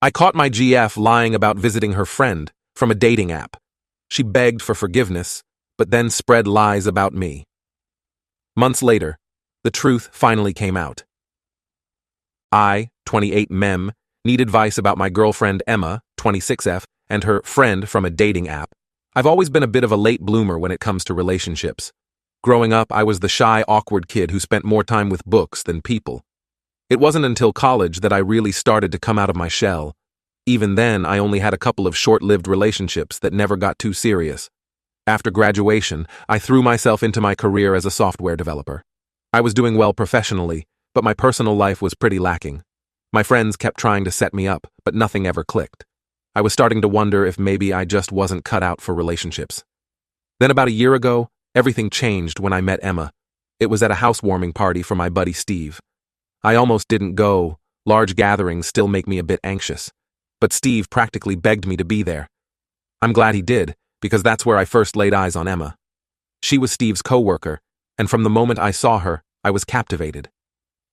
I caught my GF lying about visiting her friend from a dating app. She begged for forgiveness, but then spread lies about me. Months later, the truth finally came out. I, 28 mem, need advice about my girlfriend Emma, 26F, and her friend from a dating app. I've always been a bit of a late bloomer when it comes to relationships. Growing up, I was the shy, awkward kid who spent more time with books than people. It wasn't until college that I really started to come out of my shell. Even then, I only had a couple of short-lived relationships that never got too serious. After graduation, I threw myself into my career as a software developer. I was doing well professionally, but my personal life was pretty lacking. My friends kept trying to set me up, but nothing ever clicked. I was starting to wonder if maybe I just wasn't cut out for relationships. Then about a year ago, everything changed when I met Emma. It was at a housewarming party for my buddy Steve. I almost didn't go. Large gatherings still make me a bit anxious. But Steve practically begged me to be there. I'm glad he did, because that's where I first laid eyes on Emma. She was Steve's co-worker, and from the moment I saw her, I was captivated.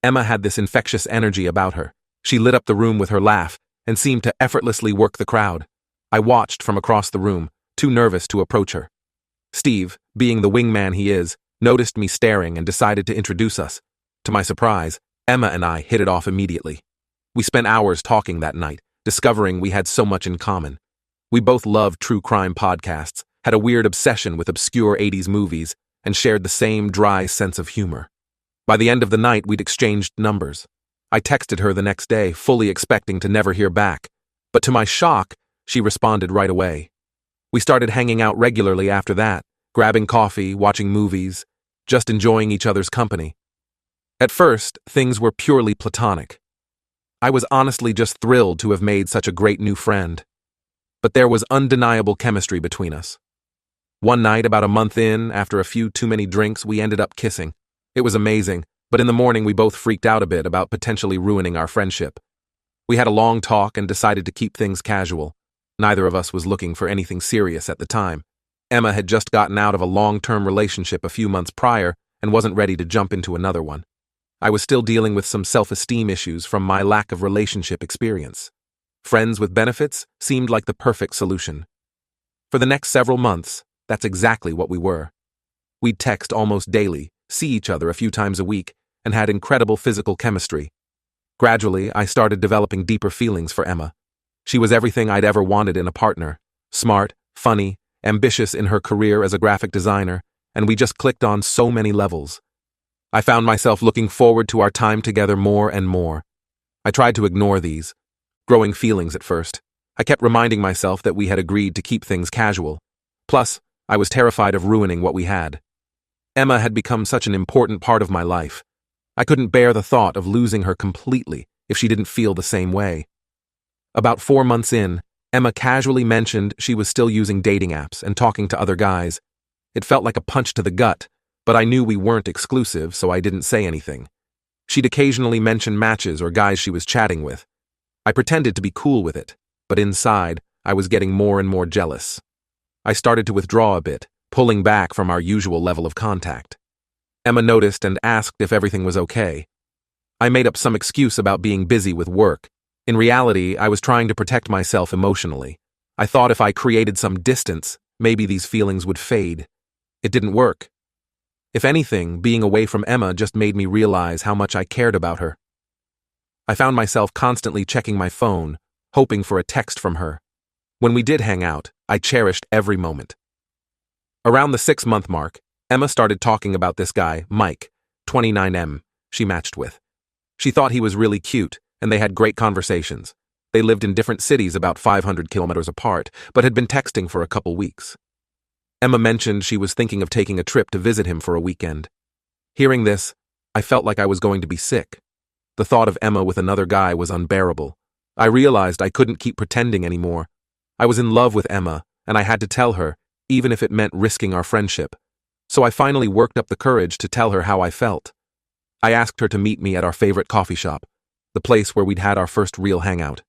Emma had this infectious energy about her. She lit up the room with her laugh and seemed to effortlessly work the crowd. I watched from across the room, too nervous to approach her. Steve, being the wingman he is, noticed me staring and decided to introduce us. To my surprise, Emma and I hit it off immediately. We spent hours talking that night, discovering we had so much in common. We both loved true crime podcasts, had a weird obsession with obscure 80s movies, and shared the same dry sense of humor. By the end of the night, we'd exchanged numbers. I texted her the next day, fully expecting to never hear back, but to my shock, she responded right away. We started hanging out regularly after that, grabbing coffee, watching movies, just enjoying each other's company. At first, things were purely platonic. I was honestly just thrilled to have made such a great new friend. But there was undeniable chemistry between us. One night, about a month in, after a few too many drinks, we ended up kissing. It was amazing, but in the morning we both freaked out a bit about potentially ruining our friendship. We had a long talk and decided to keep things casual. Neither of us was looking for anything serious at the time. Emma had just gotten out of a long-term relationship a few months prior and wasn't ready to jump into another one. I was still dealing with some self-esteem issues from my lack of relationship experience. Friends with benefits seemed like the perfect solution. For the next several months, that's exactly what we were. We'd text almost daily, see each other a few times a week, and had incredible physical chemistry. Gradually, I started developing deeper feelings for Emma. She was everything I'd ever wanted in a partner: smart, funny, ambitious in her career as a graphic designer, and we just clicked on so many levels. I found myself looking forward to our time together more and more. I tried to ignore these growing feelings at first. I kept reminding myself that we had agreed to keep things casual. Plus, I was terrified of ruining what we had. Emma had become such an important part of my life. I couldn't bear the thought of losing her completely if she didn't feel the same way. About 4 months in, Emma casually mentioned she was still using dating apps and talking to other guys. It felt like a punch to the gut, but I knew we weren't exclusive, so I didn't say anything. She'd occasionally mention matches or guys she was chatting with. I pretended to be cool with it, but inside, I was getting more and more jealous. I started to withdraw a bit, pulling back from our usual level of contact. Emma noticed and asked if everything was okay. I made up some excuse about being busy with work. In reality, I was trying to protect myself emotionally. I thought if I created some distance, maybe these feelings would fade. It didn't work. If anything, being away from Emma just made me realize how much I cared about her. I found myself constantly checking my phone, hoping for a text from her. When we did hang out, I cherished every moment. Around the 6-month mark, Emma started talking about this guy, Mike, 29M, she matched with. She thought he was really cute, and they had great conversations. They lived in different cities about 500 kilometers apart, but had been texting for a couple weeks. Emma mentioned she was thinking of taking a trip to visit him for a weekend. Hearing this, I felt like I was going to be sick. The thought of Emma with another guy was unbearable. I realized I couldn't keep pretending anymore. I was in love with Emma, and I had to tell her, even if it meant risking our friendship. So I finally worked up the courage to tell her how I felt. I asked her to meet me at our favorite coffee shop, the place where we'd had our first real hangout.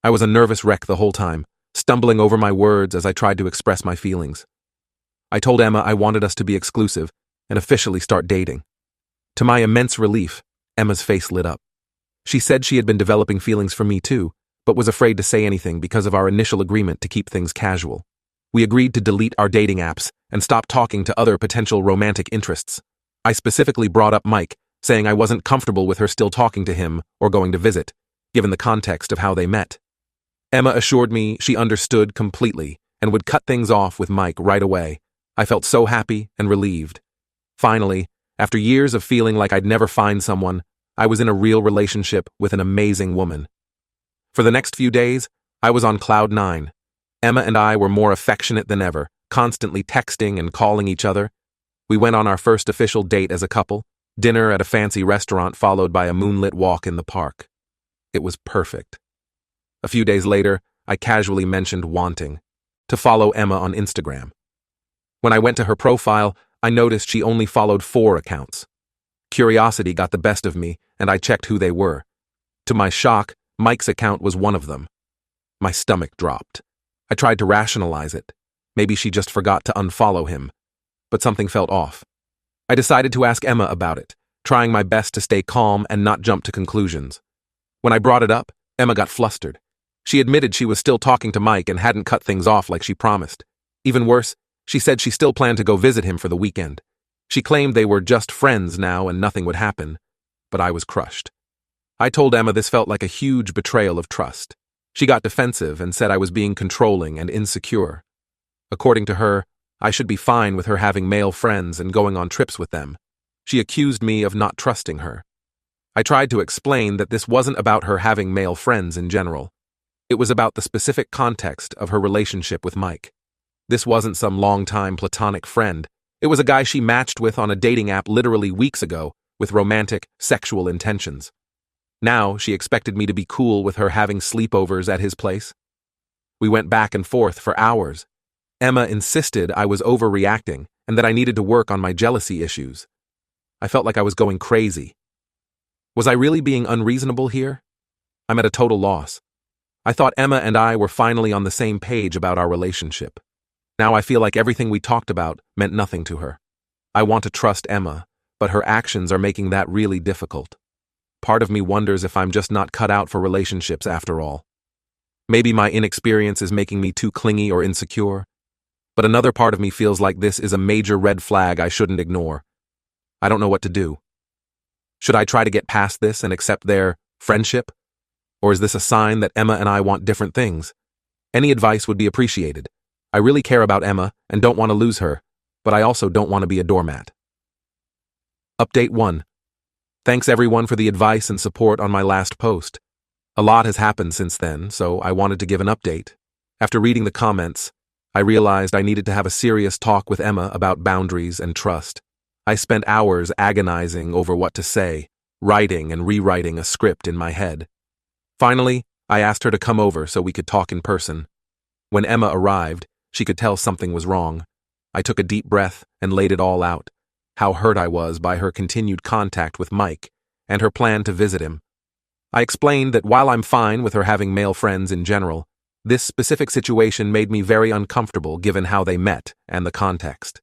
I was a nervous wreck the whole time, stumbling over my words as I tried to express my feelings. I told Emma I wanted us to be exclusive and officially start dating. To my immense relief, Emma's face lit up. She said she had been developing feelings for me too, but was afraid to say anything because of our initial agreement to keep things casual. We agreed to delete our dating apps and stop talking to other potential romantic interests. I specifically brought up Mike, saying I wasn't comfortable with her still talking to him or going to visit, given the context of how they met. Emma assured me she understood completely and would cut things off with Mike right away. I felt so happy and relieved. Finally, after years of feeling like I'd never find someone, I was in a real relationship with an amazing woman. For the next few days, I was on cloud 9. Emma and I were more affectionate than ever, constantly texting and calling each other. We went on our first official date as a couple, dinner at a fancy restaurant followed by a moonlit walk in the park. It was perfect. A few days later, I casually mentioned wanting to follow Emma on Instagram. When I went to her profile, I noticed she only followed 4 accounts. Curiosity got the best of me, and I checked who they were. To my shock, Mike's account was one of them. My stomach dropped. I tried to rationalize it. Maybe she just forgot to unfollow him. But something felt off. I decided to ask Emma about it, trying my best to stay calm and not jump to conclusions. When I brought it up, Emma got flustered. She admitted she was still talking to Mike and hadn't cut things off like she promised. Even worse, she said she still planned to go visit him for the weekend. She claimed they were just friends now and nothing would happen, but I was crushed. I told Emma this felt like a huge betrayal of trust. She got defensive and said I was being controlling and insecure. According to her, I should be fine with her having male friends and going on trips with them. She accused me of not trusting her. I tried to explain that this wasn't about her having male friends in general. It was about the specific context of her relationship with Mike. This wasn't some long-time platonic friend. It was a guy she matched with on a dating app literally weeks ago with romantic, sexual intentions. Now she expected me to be cool with her having sleepovers at his place. We went back and forth for hours. Emma insisted I was overreacting and that I needed to work on my jealousy issues. I felt like I was going crazy. Was I really being unreasonable here? I'm at a total loss. I thought Emma and I were finally on the same page about our relationship. Now I feel like everything we talked about meant nothing to her. I want to trust Emma, but her actions are making that really difficult. Part of me wonders if I'm just not cut out for relationships after all. Maybe my inexperience is making me too clingy or insecure. But another part of me feels like this is a major red flag I shouldn't ignore. I don't know what to do. Should I try to get past this and accept their friendship? Or is this a sign that Emma and I want different things? Any advice would be appreciated. I really care about Emma and don't want to lose her, but I also don't want to be a doormat. Update 1. Thanks everyone for the advice and support on my last post. A lot has happened since then, so I wanted to give an update. After reading the comments, I realized I needed to have a serious talk with Emma about boundaries and trust. I spent hours agonizing over what to say, writing and rewriting a script in my head. Finally, I asked her to come over so we could talk in person. When Emma arrived, she could tell something was wrong. I took a deep breath and laid it all out, how hurt I was by her continued contact with Mike and her plan to visit him. I explained that while I'm fine with her having male friends in general, this specific situation made me very uncomfortable given how they met and the context.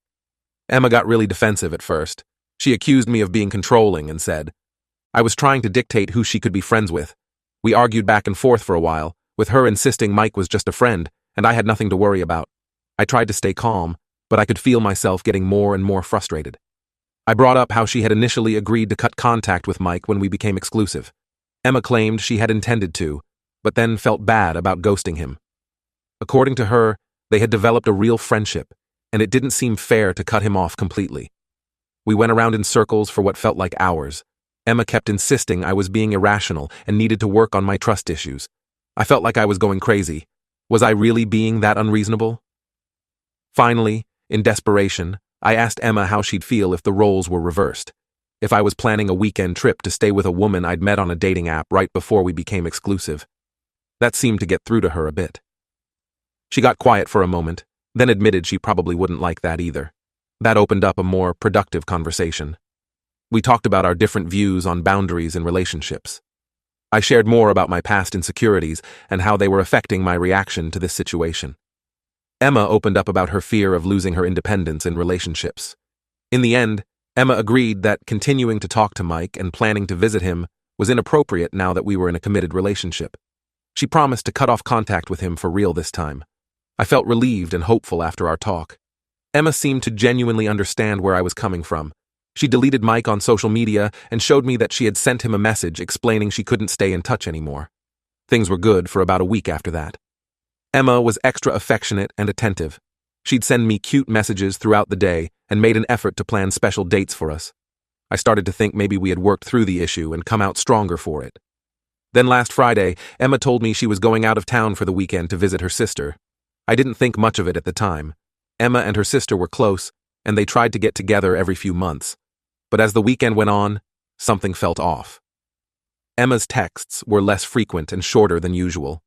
Emma got really defensive at first. She accused me of being controlling and said, I was trying to dictate who she could be friends with. We argued back and forth for a while, with her insisting Mike was just a friend and I had nothing to worry about. I tried to stay calm, but I could feel myself getting more and more frustrated. I brought up how she had initially agreed to cut contact with Mike when we became exclusive. Emma claimed she had intended to, but then felt bad about ghosting him. According to her, they had developed a real friendship, and it didn't seem fair to cut him off completely. We went around in circles for what felt like hours. Emma kept insisting I was being irrational and needed to work on my trust issues. I felt like I was going crazy. Was I really being that unreasonable? Finally, in desperation, I asked Emma how she'd feel if the roles were reversed. If I was planning a weekend trip to stay with a woman I'd met on a dating app right before we became exclusive. That seemed to get through to her a bit. She got quiet for a moment, then admitted she probably wouldn't like that either. That opened up a more productive conversation. We talked about our different views on boundaries in relationships. I shared more about my past insecurities and how they were affecting my reaction to this situation. Emma opened up about her fear of losing her independence in relationships. In the end, Emma agreed that continuing to talk to Mike and planning to visit him was inappropriate now that we were in a committed relationship. She promised to cut off contact with him for real this time. I felt relieved and hopeful after our talk. Emma seemed to genuinely understand where I was coming from. She deleted Mike on social media and showed me that she had sent him a message explaining she couldn't stay in touch anymore. Things were good for about a week after that. Emma was extra affectionate and attentive. She'd send me cute messages throughout the day and made an effort to plan special dates for us. I started to think maybe we had worked through the issue and come out stronger for it. Then last Friday, Emma told me she was going out of town for the weekend to visit her sister. I didn't think much of it at the time. Emma and her sister were close, and they tried to get together every few months. But as the weekend went on, something felt off. Emma's texts were less frequent and shorter than usual.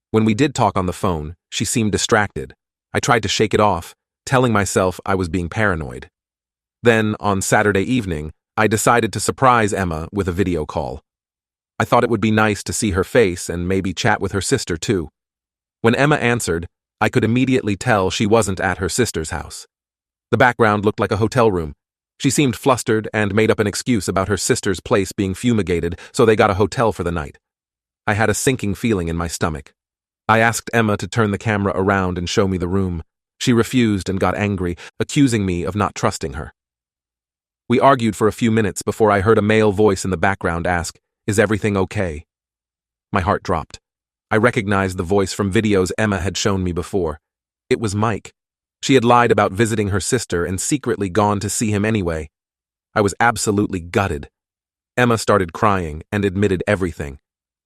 When we did talk on the phone, she seemed distracted. I tried to shake it off, telling myself I was being paranoid. Then, on Saturday evening, I decided to surprise Emma with a video call. I thought it would be nice to see her face and maybe chat with her sister too. When Emma answered, I could immediately tell she wasn't at her sister's house. The background looked like a hotel room. She seemed flustered and made up an excuse about her sister's place being fumigated, so they got a hotel for the night. I had a sinking feeling in my stomach. I asked Emma to turn the camera around and show me the room. She refused and got angry, accusing me of not trusting her. We argued for a few minutes before I heard a male voice in the background ask, "Is everything okay?" My heart dropped. I recognized the voice from videos Emma had shown me before. It was Mike. She had lied about visiting her sister and secretly gone to see him anyway. I was absolutely gutted. Emma started crying and admitted everything.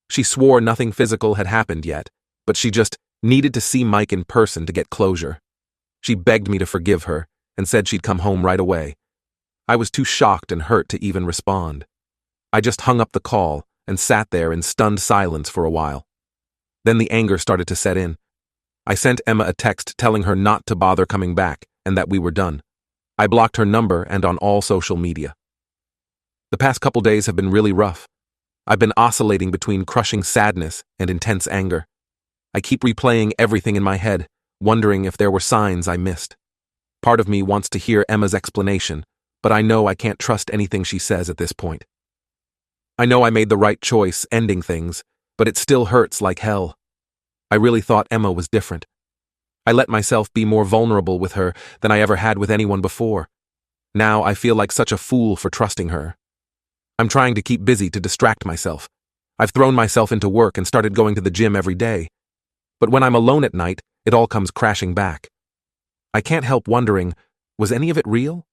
She swore nothing physical had happened yet, but she just needed to see Mike in person to get closure. She begged me to forgive her and said she'd come home right away. I was too shocked and hurt to even respond. I just hung up the call and sat there in stunned silence for a while. Then the anger started to set in. I sent Emma a text telling her not to bother coming back and that we were done. I blocked her number and on all social media. The past couple days have been really rough. I've been oscillating between crushing sadness and intense anger. I keep replaying everything in my head, wondering if there were signs I missed. Part of me wants to hear Emma's explanation, but I know I can't trust anything she says at this point. I know I made the right choice ending things, but it still hurts like hell. I really thought Emma was different. I let myself be more vulnerable with her than I ever had with anyone before. Now I feel like such a fool for trusting her. I'm trying to keep busy to distract myself. I've thrown myself into work and started going to the gym every day. But when I'm alone at night, it all comes crashing back. I can't help wondering, was any of it real?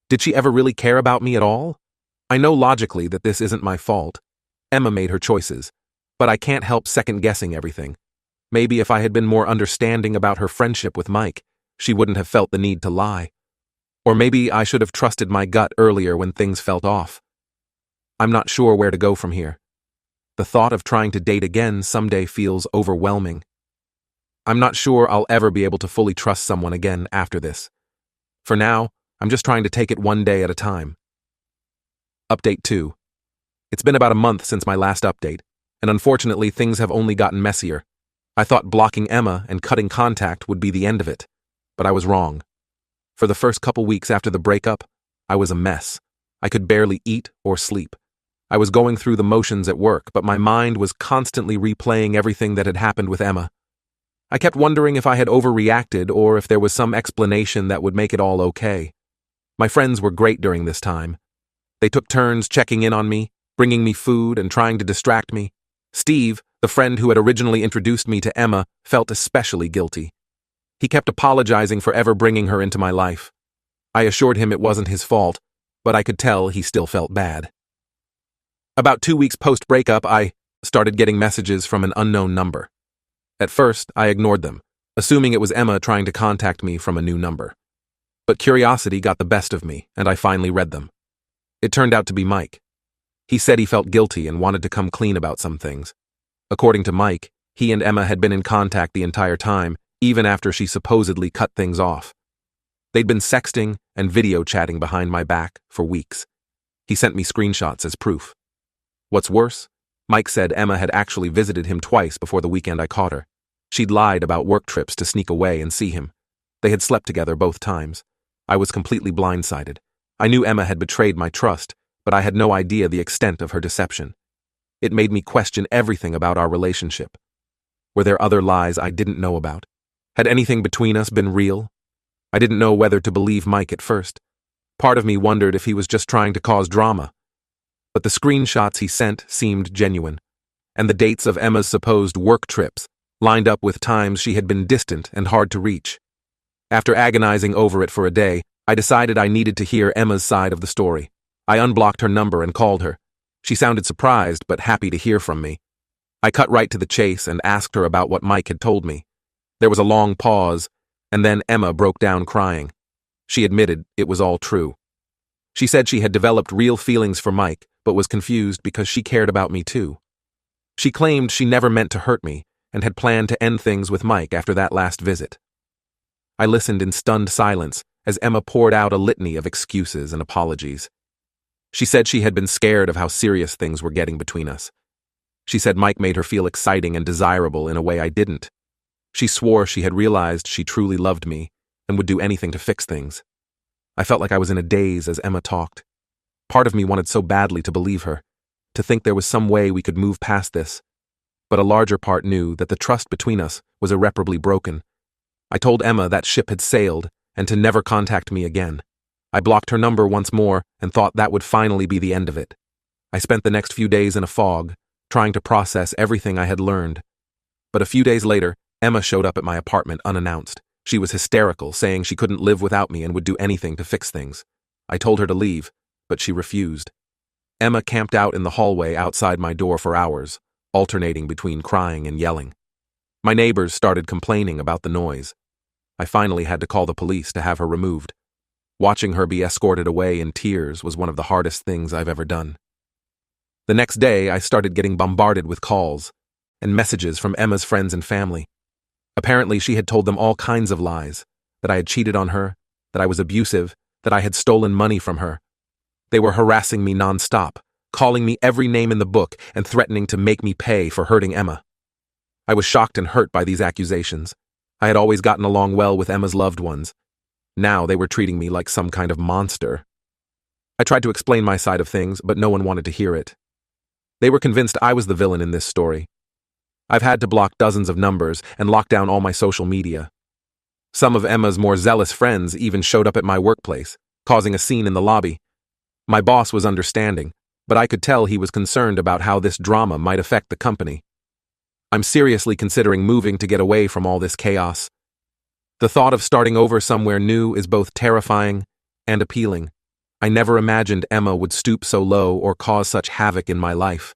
Did she ever really care about me at all? I know logically that this isn't my fault. Emma made her choices, but I can't help second-guessing everything. Maybe if I had been more understanding about her friendship with Mike, she wouldn't have felt the need to lie. Or maybe I should have trusted my gut earlier when things felt off. I'm not sure where to go from here. The thought of trying to date again someday feels overwhelming. I'm not sure I'll ever be able to fully trust someone again after this. For now, I'm just trying to take it one day at a time. Update 2. It's been about a month since my last update, and unfortunately things have only gotten messier. I thought blocking Emma and cutting contact would be the end of it, but I was wrong. For the first couple weeks after the breakup, I was a mess. I could barely eat or sleep. I was going through the motions at work, but my mind was constantly replaying everything that had happened with Emma. I kept wondering if I had overreacted or if there was some explanation that would make it all okay. My friends were great during this time. They took turns checking in on me, bringing me food and trying to distract me. Steve, the friend who had originally introduced me to Emma, felt especially guilty. He kept apologizing for ever bringing her into my life. I assured him it wasn't his fault, but I could tell he still felt bad. About 2 weeks post-breakup, I started getting messages from an unknown number. At first, I ignored them, assuming it was Emma trying to contact me from a new number. But curiosity got the best of me, and I finally read them. It turned out to be Mike. He said he felt guilty and wanted to come clean about some things. According to Mike, he and Emma had been in contact the entire time, even after she supposedly cut things off. They'd been sexting and video chatting behind my back for weeks. He sent me screenshots as proof. What's worse, Mike said Emma had actually visited him twice before the weekend I caught her. She'd lied about work trips to sneak away and see him. They had slept together both times. I was completely blindsided. I knew Emma had betrayed my trust, but I had no idea the extent of her deception. It made me question everything about our relationship. Were there other lies I didn't know about? Had anything between us been real? I didn't know whether to believe Mike at first. Part of me wondered if he was just trying to cause drama. But the screenshots he sent seemed genuine, and the dates of Emma's supposed work trips lined up with times she had been distant and hard to reach. After agonizing over it for a day, I decided I needed to hear Emma's side of the story. I unblocked her number and called her. She sounded surprised but happy to hear from me. I cut right to the chase and asked her about what Mike had told me. There was a long pause, and then Emma broke down crying. She admitted it was all true. She said she had developed real feelings for Mike, but was confused because she cared about me too. She claimed she never meant to hurt me and had planned to end things with Mike after that last visit. I listened in stunned silence as Emma poured out a litany of excuses and apologies. She said she had been scared of how serious things were getting between us. She said Mike made her feel exciting and desirable in a way I didn't. She swore she had realized she truly loved me and would do anything to fix things. I felt like I was in a daze as Emma talked. Part of me wanted so badly to believe her, to think there was some way we could move past this. But a larger part knew that the trust between us was irreparably broken. I told Emma that ship had sailed and to never contact me again. I blocked her number once more and thought that would finally be the end of it. I spent the next few days in a fog, trying to process everything I had learned. But a few days later, Emma showed up at my apartment unannounced. She was hysterical, saying she couldn't live without me and would do anything to fix things. I told her to leave, but she refused. Emma camped out in the hallway outside my door for hours, alternating between crying and yelling. My neighbors started complaining about the noise. I finally had to call the police to have her removed. Watching her be escorted away in tears was one of the hardest things I've ever done. The next day, I started getting bombarded with calls and messages from Emma's friends and family. Apparently, she had told them all kinds of lies, that I had cheated on her, that I was abusive, that I had stolen money from her. They were harassing me nonstop, calling me every name in the book and threatening to make me pay for hurting Emma. I was shocked and hurt by these accusations. I had always gotten along well with Emma's loved ones. Now they were treating me like some kind of monster. I tried to explain my side of things, but no one wanted to hear it. They were convinced I was the villain in this story. I've had to block dozens of numbers and lock down all my social media. Some of Emma's more zealous friends even showed up at my workplace, causing a scene in the lobby. My boss was understanding, but I could tell he was concerned about how this drama might affect the company. I'm seriously considering moving to get away from all this chaos. The thought of starting over somewhere new is both terrifying and appealing. I never imagined Emma would stoop so low or cause such havoc in my life.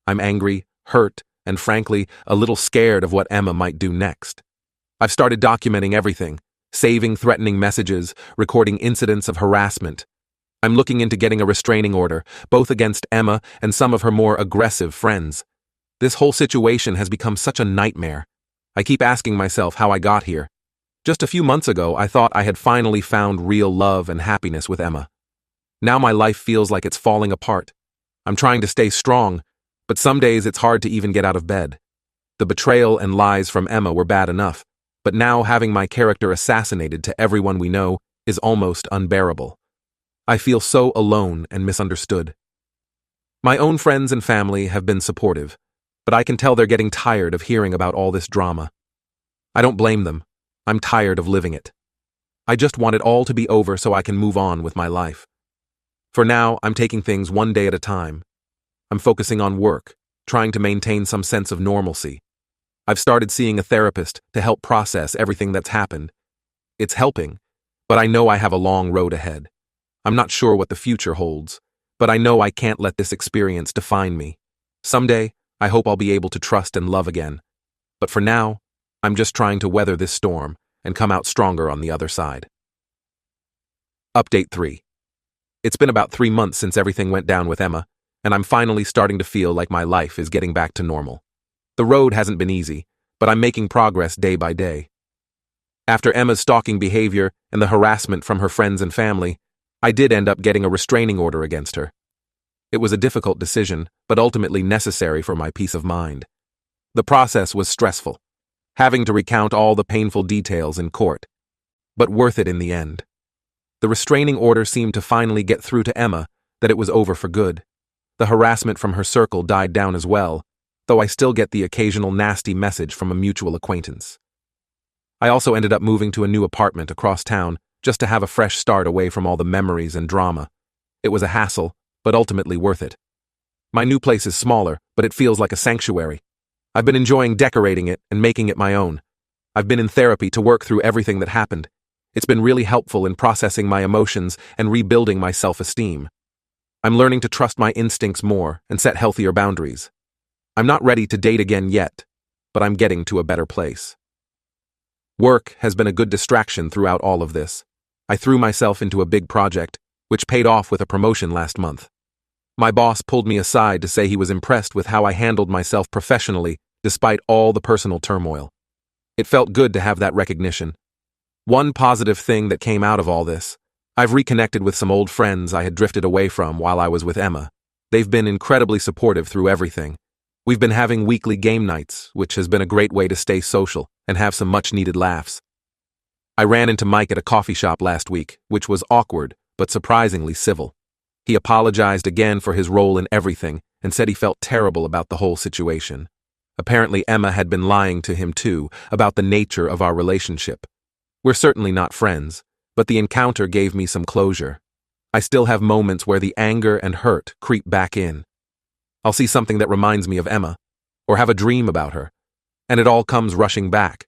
I'm angry, hurt, and frankly, a little scared of what Emma might do next. I've started documenting everything, saving threatening messages, recording incidents of harassment. I'm looking into getting a restraining order, both against Emma and some of her more aggressive friends. This whole situation has become such a nightmare. I keep asking myself how I got here. Just a few months ago, I thought I had finally found real love and happiness with Emma. Now my life feels like it's falling apart. I'm trying to stay strong, but some days it's hard to even get out of bed. The betrayal and lies from Emma were bad enough, but now having my character assassinated to everyone we know is almost unbearable. I feel so alone and misunderstood. My own friends and family have been supportive, but I can tell they're getting tired of hearing about all this drama. I don't blame them. I'm tired of living it. I just want it all to be over so I can move on with my life. For now, I'm taking things one day at a time. I'm focusing on work, trying to maintain some sense of normalcy. I've started seeing a therapist to help process everything that's happened. It's helping, but I know I have a long road ahead. I'm not sure what the future holds, but I know I can't let this experience define me. Someday, I hope I'll be able to trust and love again. But for now, I'm just trying to weather this storm and come out stronger on the other side. Update 3. It's been about 3 months since everything went down with Emma, and I'm finally starting to feel like my life is getting back to normal. The road hasn't been easy, but I'm making progress day by day. After Emma's stalking behavior and the harassment from her friends and family, I did end up getting a restraining order against her. It was a difficult decision, but ultimately necessary for my peace of mind. The process was stressful, having to recount all the painful details in court, but worth it in the end. The restraining order seemed to finally get through to Emma that it was over for good. The harassment from her circle died down as well, though I still get the occasional nasty message from a mutual acquaintance. I also ended up moving to a new apartment across town just to have a fresh start away from all the memories and drama. It was a hassle, but ultimately worth it. My new place is smaller, but it feels like a sanctuary. I've been enjoying decorating it and making it my own. I've been in therapy to work through everything that happened. It's been really helpful in processing my emotions and rebuilding my self-esteem. I'm learning to trust my instincts more and set healthier boundaries. I'm not ready to date again yet, but I'm getting to a better place. Work has been a good distraction throughout all of this. I threw myself into a big project, which paid off with a promotion last month. My boss pulled me aside to say he was impressed with how I handled myself professionally despite all the personal turmoil. It felt good to have that recognition. One positive thing that came out of all this: I've reconnected with some old friends I had drifted away from while I was with Emma. They've been incredibly supportive through everything. We've been having weekly game nights, which has been a great way to stay social and have some much-needed laughs. I ran into Mike at a coffee shop last week, which was awkward, but surprisingly civil. He apologized again for his role in everything and said he felt terrible about the whole situation. Apparently Emma had been lying to him too about the nature of our relationship. We're certainly not friends, but the encounter gave me some closure. I still have moments where the anger and hurt creep back in. I'll see something that reminds me of Emma, or have a dream about her, and it all comes rushing back.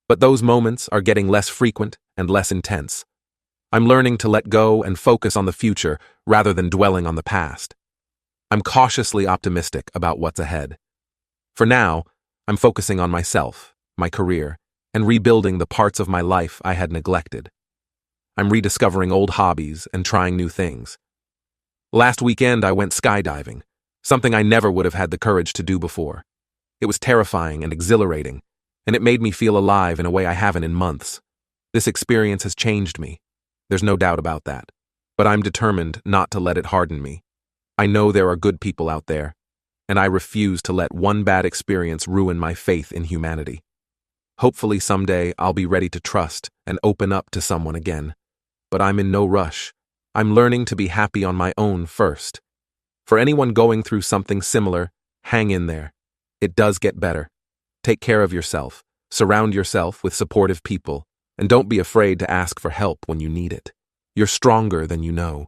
But those moments are getting less frequent and less intense. I'm learning to let go and focus on the future rather than dwelling on the past. I'm cautiously optimistic about what's ahead. For now, I'm focusing on myself, my career, and rebuilding the parts of my life I had neglected. I'm rediscovering old hobbies and trying new things. Last weekend I went skydiving, something I never would have had the courage to do before. It was terrifying and exhilarating, and it made me feel alive in a way I haven't in months. This experience has changed me. There's no doubt about that. But I'm determined not to let it harden me. I know there are good people out there, and I refuse to let one bad experience ruin my faith in humanity. Hopefully someday I'll be ready to trust and open up to someone again. But I'm in no rush. I'm learning to be happy on my own first. For anyone going through something similar, hang in there. It does get better. Take care of yourself, surround yourself with supportive people, and don't be afraid to ask for help when you need it. You're stronger than you know.